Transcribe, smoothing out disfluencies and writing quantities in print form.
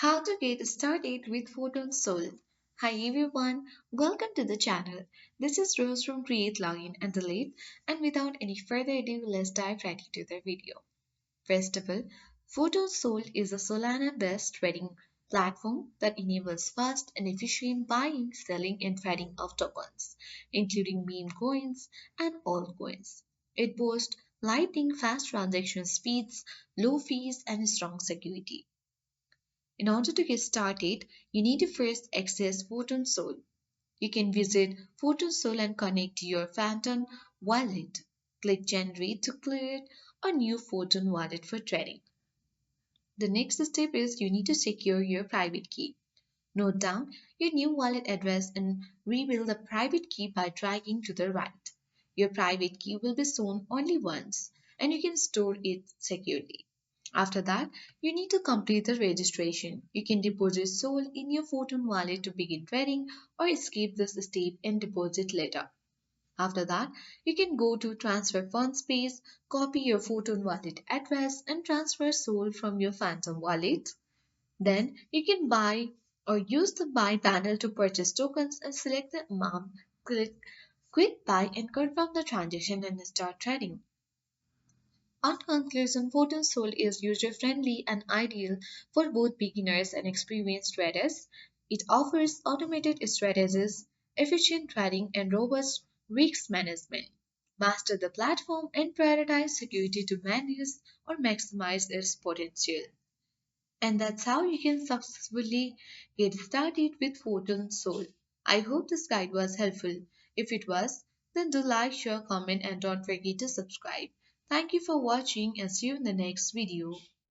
How to get started with Photon Sol. Hi everyone, welcome to the channel. This is Rose from Create Login and Delete, and without any further ado, let's dive right into the video. First of all, Photon Sol is a Solana-based trading platform that enables fast and efficient buying, selling, and trading of tokens, including meme coins and altcoins. It boasts lightning fast transaction speeds, low fees, and strong security. In order to get started, you need to first access Photon Sol. You can visit Photon Sol and connect to your Phantom wallet. Click Generate to create a new Photon wallet for trading. The next step is you need to secure your private key. Note down your new wallet address and reveal the private key by dragging to the right. Your private key will be shown only once and you can store it securely. After that, you need to complete the registration. You can deposit SOL in your Photon wallet to begin trading or skip this step and deposit later. After that, you can go to transfer funds page, copy your Photon wallet address and transfer SOL from your Phantom wallet. Then you can buy or use the buy panel to purchase tokens and select the amount. Click quick buy and confirm the transaction and start trading. On conclusion, Photon Sol is user friendly and ideal for both beginners and experienced traders. It offers automated strategies, efficient trading, and robust risk management. Master the platform and prioritize security to manage or maximize its potential. And that's how you can successfully get started with Photon Soul. I hope this guide was helpful. If it was, then do like, share, comment, and don't forget to subscribe. Thank you for watching and see you in the next video.